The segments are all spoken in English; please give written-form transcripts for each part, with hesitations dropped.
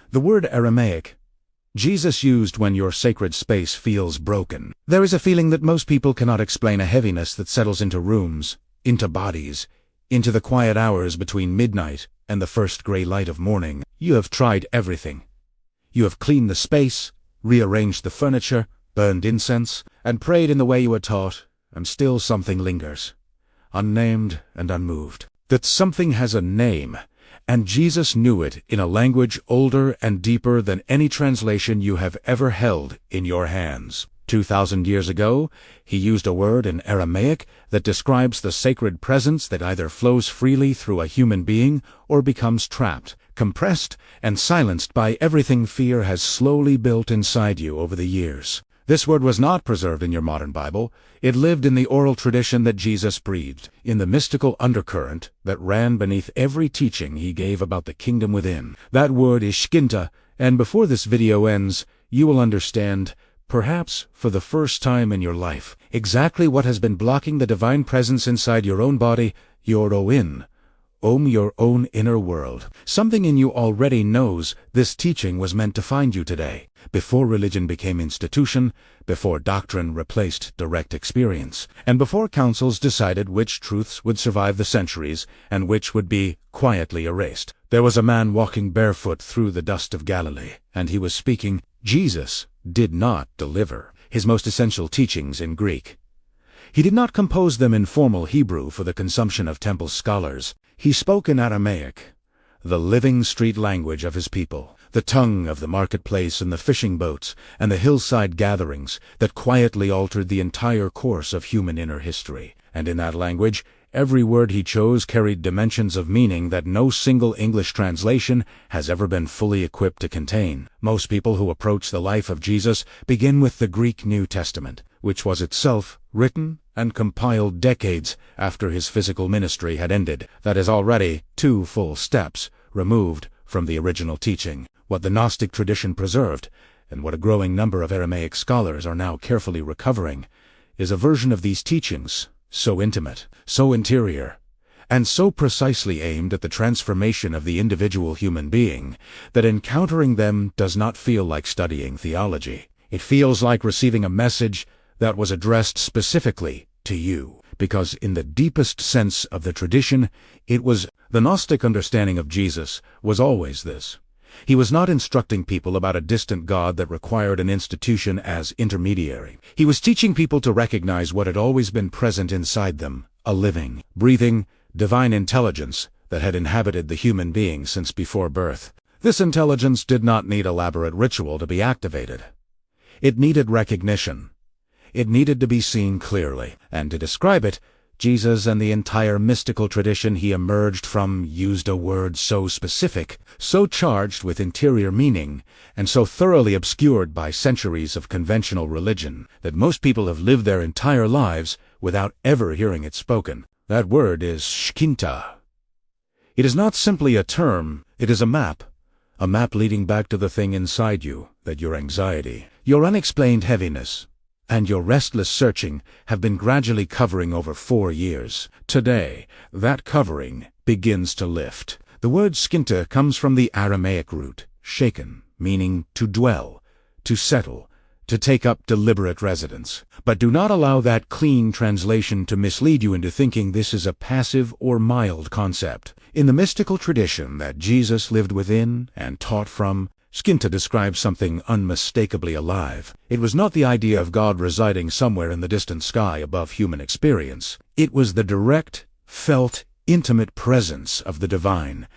The word Aramaic Jesus used when your sacred space feels broken. There is a feeling that most people cannot explain, a heaviness that settles into rooms, into bodies, into the quiet hours between midnight and the first gray light of morning. You have tried everything. You have cleaned the space, rearranged the furniture, burned incense, and prayed in the way you were taught, and still something lingers, unnamed and unmoved. That something has a name, and Jesus knew it in a language older and deeper than any translation you have ever held in your hands. 2,000 years ago, he used a word in Aramaic that describes the sacred presence that either flows freely through a human being or becomes trapped, compressed, and silenced by everything fear has slowly built inside you over the years. This word was not preserved in your modern Bible. It lived in the oral tradition that Jesus breathed, in the mystical undercurrent that ran beneath every teaching he gave about the kingdom within. That word is shkinta, and before this video ends, you will understand, perhaps for the first time in your life, exactly what has been blocking the divine presence inside your own body, your your own inner world. Something in you already knows this teaching was meant to find you today, before religion became institution, before doctrine replaced direct experience, and before councils decided which truths would survive the centuries and which would be quietly erased. There was a man walking barefoot through the dust of Galilee, and he was speaking. Jesus did not deliver his most essential teachings in Greek. He did not compose them in formal Hebrew for the consumption of temple scholars. He spoke in Aramaic, the living street language of his people, the tongue of the marketplace and the fishing boats and the hillside gatherings that quietly altered the entire course of human inner history. And in that language, every word he chose carried dimensions of meaning that no single English translation has ever been fully equipped to contain. Most people who approach the life of Jesus begin with the Greek New Testament, which was itself written and compiled decades after his physical ministry had ended. That is already 2 full steps removed from the original teaching. What the Gnostic tradition preserved, and what a growing number of Aramaic scholars are now carefully recovering, is a version of these teachings so intimate, so interior, and so precisely aimed at the transformation of the individual human being that encountering them does not feel like studying theology. It feels like receiving a message that was addressed specifically to you, because in the deepest sense of the tradition, it was the Gnostic understanding of Jesus was always this. He was not instructing people about a distant God that required an institution as intermediary. He was teaching people to recognize what had always been present inside them, a living, breathing, divine intelligence that had inhabited the human being since before birth. This intelligence did not need elaborate ritual to be activated. It needed recognition. It needed to be seen clearly, and to describe it, Jesus and the entire mystical tradition he emerged from used a word so specific, so charged with interior meaning, and so thoroughly obscured by centuries of conventional religion that most people have lived their entire lives without ever hearing it spoken. That word is shkinta. It is not simply a term, it is a map leading back to the thing inside you, that your anxiety, your unexplained heaviness, and your restless searching have been gradually covering over 4 years. Today, that covering begins to lift. The word shkinta comes from the Aramaic root, shaken, meaning to dwell, to settle, to take up deliberate residence. But do not allow that clean translation to mislead you into thinking this is a passive or mild concept. In the mystical tradition that Jesus lived within and taught from, shkinta describes something unmistakably alive. It was not the idea of God residing somewhere in the distant sky above human experience. It was the direct, felt, intimate presence of the divine,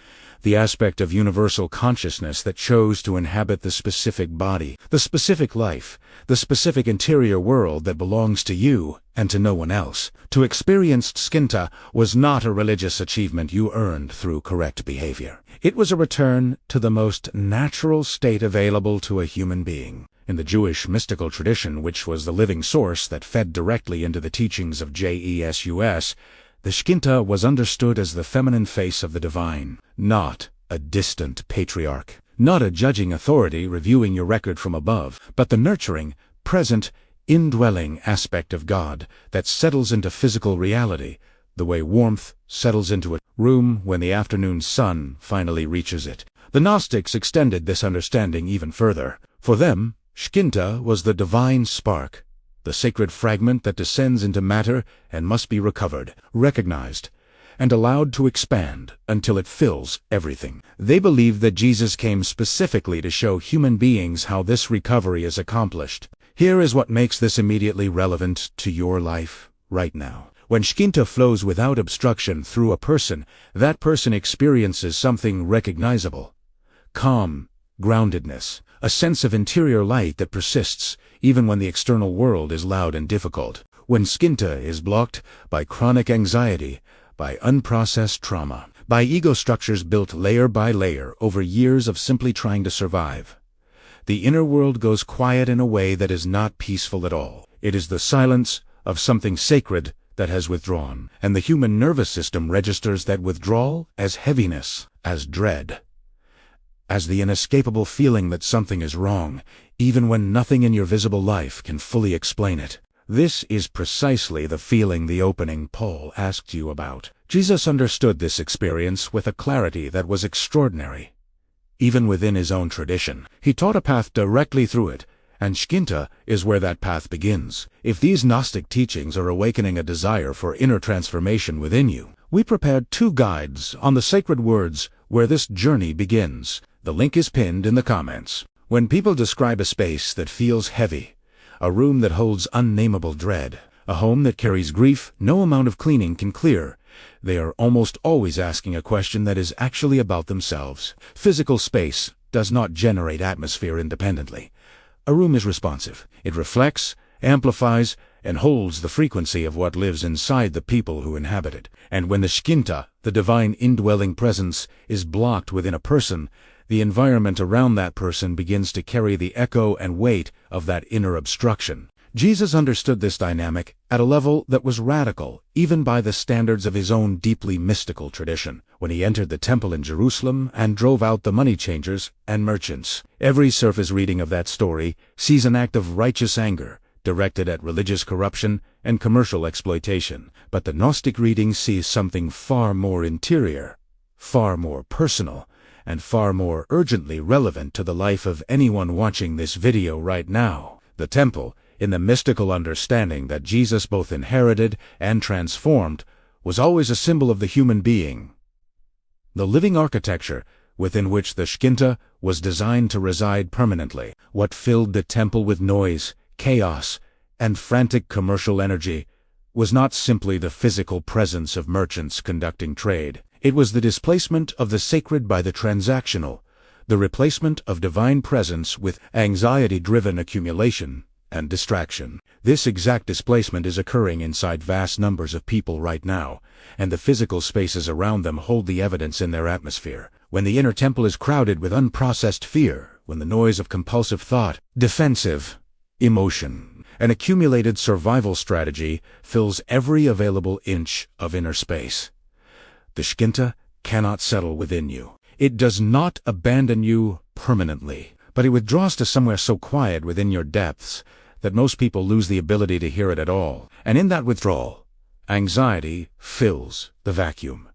the aspect of universal consciousness that chose to inhabit the specific body, the specific life, the specific interior world that belongs to you and to no one else. To experience shkinta was not a religious achievement you earned through correct behavior. It was a return to the most natural state available to a human being. In the Jewish mystical tradition, which was the living source that fed directly into the teachings of Jesus, the shkinta was understood as the feminine face of the divine, not a distant patriarch, not a judging authority reviewing your record from above, but the nurturing, present, indwelling aspect of God that settles into physical reality, the way warmth settles into a room when the afternoon sun finally reaches it. The Gnostics extended this understanding even further. For them, shkinta was the divine spark, the sacred fragment that descends into matter and must be recovered, recognized, and allowed to expand until it fills everything. They believed that Jesus came specifically to show human beings how this recovery is accomplished. Here is what makes this immediately relevant to your life right now. When shkinta flows without obstruction through a person, that person experiences something recognizable. Calm, groundedness, a sense of interior light that persists even when the external world is loud and difficult. When shkinta is blocked by chronic anxiety, by unprocessed trauma, by ego structures built layer by layer over years of simply trying to survive, the inner world goes quiet in a way that is not peaceful at all. It is the silence of something sacred that has withdrawn, and the human nervous system registers that withdrawal as heaviness, as dread, as the inescapable feeling that something is wrong, even when nothing in your visible life can fully explain it. This is precisely the feeling the opening Paul asked you about. Jesus understood this experience with a clarity that was extraordinary. Even within his own tradition, he taught a path directly through it, and shkinta is where that path begins. If these Gnostic teachings are awakening a desire for inner transformation within you, we prepared 2 guides on the sacred words where this journey begins. The link is pinned in the comments. When people describe a space that feels heavy, a room that holds unnameable dread, a home that carries grief no amount of cleaning can clear, they are almost always asking a question that is actually about themselves. Physical space does not generate atmosphere independently. A room is responsive. It reflects, amplifies, and holds the frequency of what lives inside the people who inhabit it. And when the shkinta, the divine indwelling presence, is blocked within a person, the environment around that person begins to carry the echo and weight of that inner obstruction. Jesus understood this dynamic at a level that was radical, even by the standards of his own deeply mystical tradition. When he entered the temple in Jerusalem and drove out the money changers and merchants, every surface reading of that story sees an act of righteous anger directed at religious corruption and commercial exploitation. But the Gnostic reading sees something far more interior, far more personal, and far more urgently relevant to the life of anyone watching this video right now. The temple, in the mystical understanding that Jesus both inherited and transformed, was always a symbol of the human being. The living architecture within which the shkinta was designed to reside permanently. What filled the temple with noise, chaos, and frantic commercial energy was not simply the physical presence of merchants conducting trade. It was the displacement of the sacred by the transactional, the replacement of divine presence with anxiety-driven accumulation and distraction. This exact displacement is occurring inside vast numbers of people right now, and the physical spaces around them hold the evidence in their atmosphere. When the inner temple is crowded with unprocessed fear, when the noise of compulsive thought, defensive emotion, and accumulated survival strategy fills every available inch of inner space, the shkinta cannot settle within you. It does not abandon you permanently, but it withdraws to somewhere so quiet within your depths that most people lose the ability to hear it at all. And in that withdrawal, anxiety fills the vacuum.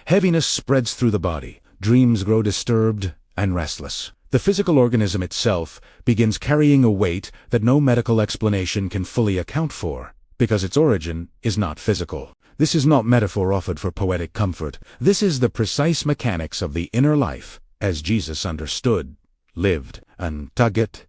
Heaviness spreads through the body. Dreams grow disturbed and restless. The physical organism itself begins carrying a weight that no medical explanation can fully account for, because its origin is not physical. This is not metaphor offered for poetic comfort. This is the precise mechanics of the inner life, as Jesus understood, lived, and taught it,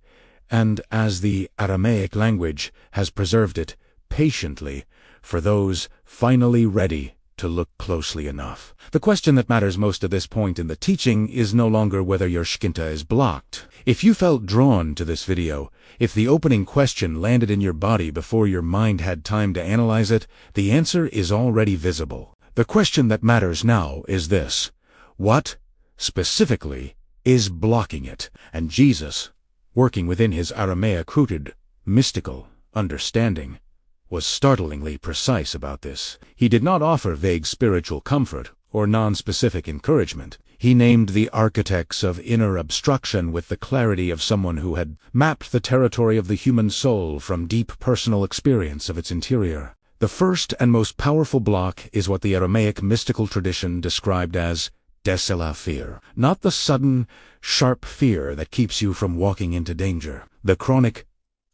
and as the Aramaic language has preserved it patiently for those finally ready to look closely enough. The question that matters most at this point in the teaching is no longer whether your shkinta is blocked. If you felt drawn to this video, if the opening question landed in your body before your mind had time to analyze it, the answer is already visible. The question that matters now is this: what, specifically, is blocking it? And Jesus, working within his Aramaic-rooted, mystical understanding, was startlingly precise about this. He did not offer vague spiritual comfort or non-specific encouragement. He named the architects of inner obstruction with the clarity of someone who had mapped the territory of the human soul from deep personal experience of its interior. The first and most powerful block is what the Aramaic mystical tradition described as Desela fear. Not the sudden, sharp fear that keeps you from walking into danger. The chronic,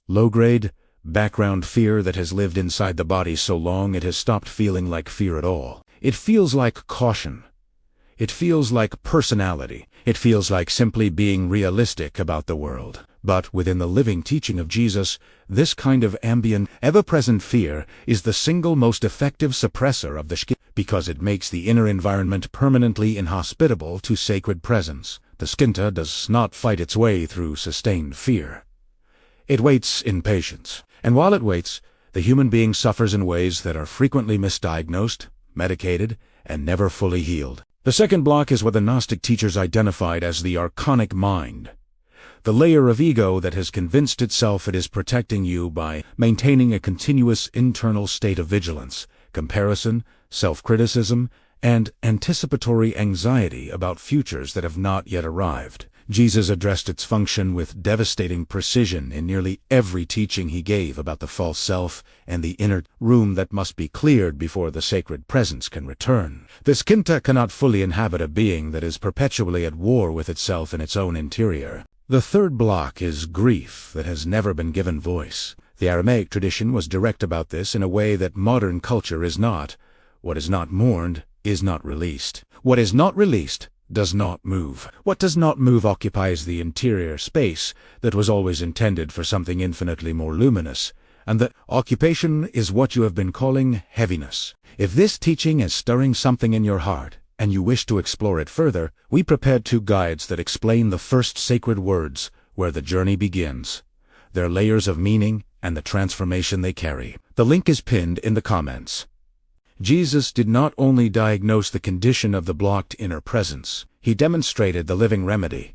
low-grade, background fear that has lived inside the body so long it has stopped feeling like fear at all. It feels like caution. It feels like personality. It feels like simply being realistic about the world. But within the living teaching of Jesus, this kind of ambient, ever-present fear is the single most effective suppressor of the shkinta, because it makes the inner environment permanently inhospitable to sacred presence. The shkinta does not fight its way through sustained fear. It waits in patience. And while it waits, the human being suffers in ways that are frequently misdiagnosed, medicated, and never fully healed. The second block is what the Gnostic teachers identified as the archonic mind, the layer of ego that has convinced itself it is protecting you by maintaining a continuous internal state of vigilance, comparison, self-criticism, and anticipatory anxiety about futures that have not yet arrived. Jesus addressed its function with devastating precision in nearly every teaching he gave about the false self and the inner room that must be cleared before the sacred presence can return. The shkinta cannot fully inhabit a being that is perpetually at war with itself in its own interior. The third block is grief that has never been given voice. The Aramaic tradition was direct about this in a way that modern culture is not. What is not mourned is not released. What is not released does not move. What does not move occupies the interior space that was always intended for something infinitely more luminous, and that occupation is what you have been calling heaviness. If this teaching is stirring something in your heart, and you wish to explore it further, we prepared 2 guides that explain the first sacred words, where the journey begins, their layers of meaning, and the transformation they carry. The link is pinned in the comments. Jesus did not only diagnose the condition of the blocked inner presence, he demonstrated the living remedy,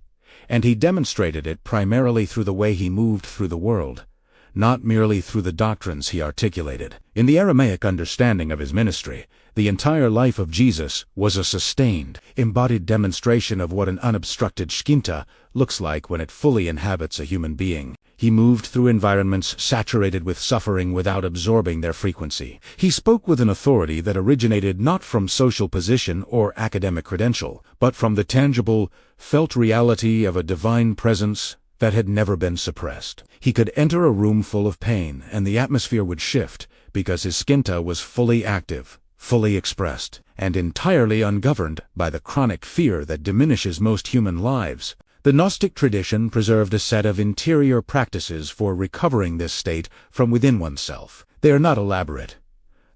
and he demonstrated it primarily through the way he moved through the world, not merely through the doctrines he articulated. In the Aramaic understanding of his ministry, the entire life of Jesus was a sustained, embodied demonstration of what an unobstructed shkinta looks like when it fully inhabits a human being. He moved through environments saturated with suffering without absorbing their frequency. He spoke with an authority that originated not from social position or academic credential, but from the tangible, felt reality of a divine presence that had never been suppressed. He could enter a room full of pain, and the atmosphere would shift, because his shkinta was fully active, fully expressed, and entirely ungoverned by the chronic fear that diminishes most human lives. The Gnostic tradition preserved a set of interior practices for recovering this state from within oneself. They are not elaborate.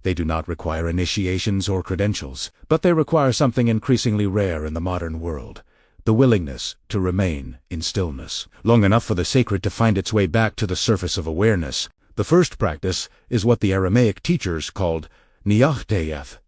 They do not require initiations or credentials, but they require something increasingly rare in the modern world: the willingness to remain in stillness, long enough for the sacred to find its way back to the surface of awareness. The first practice is what the Aramaic teachers called niyachteyeth,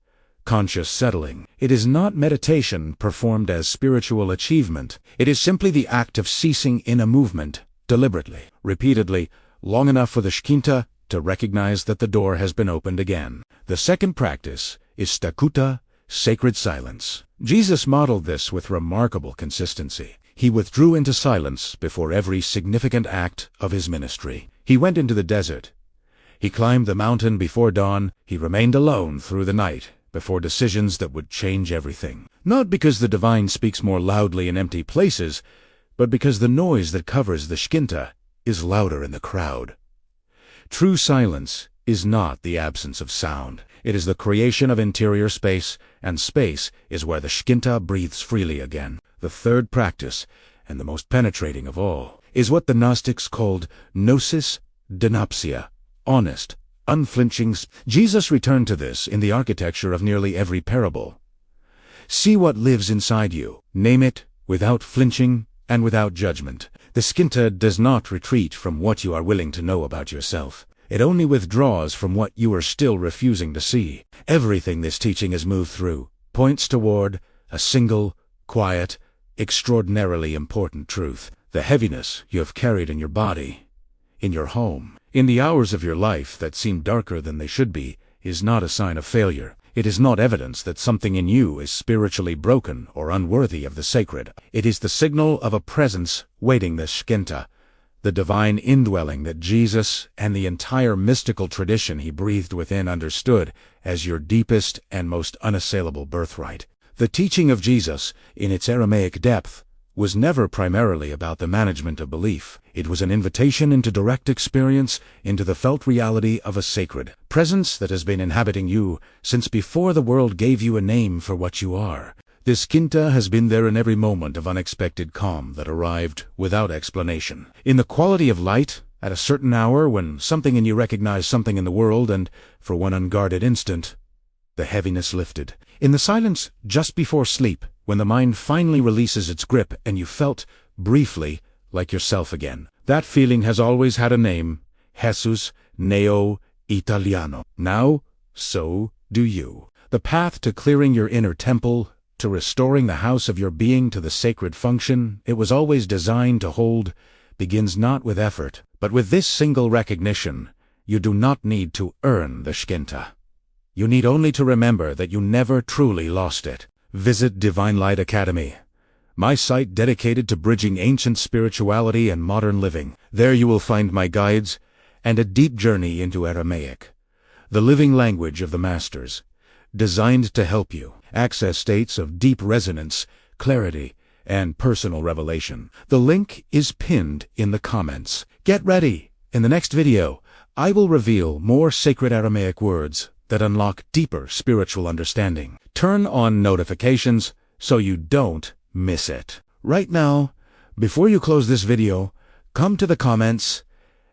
conscious settling. It is not meditation performed as spiritual achievement. It is simply the act of ceasing in a movement, deliberately, repeatedly, long enough for the shkinta to recognize that the door has been opened again. The second practice is stakuta, sacred silence. Jesus modeled this with remarkable consistency. He withdrew into silence before every significant act of his ministry. He went into the desert. He climbed the mountain before dawn. He remained alone through the night, before decisions that would change everything. Not because the divine speaks more loudly in empty places, but because the noise that covers the shkinta is louder in the crowd. True silence is not the absence of sound. It is the creation of interior space, and space is where the shkinta breathes freely again. The third practice, and the most penetrating of all, is what the Gnostics called gnosis denopsia, honest, unflinching. Jesus returned to this in the architecture of nearly every parable. See what lives inside you. Name it without flinching and without judgment. The shkinta does not retreat from what you are willing to know about yourself. It only withdraws from what you are still refusing to see. Everything this teaching has moved through points toward a single, quiet, extraordinarily important truth: the heaviness you have carried in your body, in your home, in the hours of your life that seem darker than they should be, is not a sign of failure. It is not evidence that something in you is spiritually broken or unworthy of the sacred. It is the signal of a presence waiting the shkinta, the divine indwelling that Jesus and the entire mystical tradition he breathed within understood as your deepest and most unassailable birthright. The teaching of Jesus, in its Aramaic depth, was never primarily about the management of belief. It was an invitation into direct experience, into the felt reality of a sacred presence that has been inhabiting you since before the world gave you a name for what you are. This shkinta has been there in every moment of unexpected calm that arrived without explanation. In the quality of light, at a certain hour when something in you recognized something in the world and, for one unguarded instant, the heaviness lifted. In the silence just before sleep, when the mind finally releases its grip and you felt, briefly, like yourself again. That feeling has always had a name: Jesus Neo Italiano. Now, so do you. The path to clearing your inner temple, to restoring the house of your being to the sacred function it was always designed to hold, begins not with effort, but with this single recognition: you do not need to earn the shkinta. You need only to remember that you never truly lost it. Visit Divine Light Academy, my site dedicated to bridging ancient spirituality and modern living. There you will find my guides and a deep journey into Aramaic, the living language of the masters, designed to help you access states of deep resonance, clarity, and personal revelation. The link is pinned in the comments. Get ready! In the next video, I will reveal more sacred Aramaic words that unlock deeper spiritual understanding. Turn on notifications so you don't miss it. Right now, before you close this video, come to the comments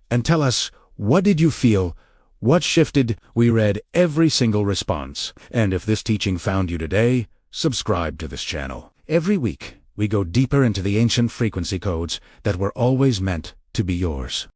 and tell us, what did you feel? What shifted? We read every single response. And if this teaching found you today, subscribe to this channel. Every week, we go deeper into the ancient frequency codes that were always meant to be yours.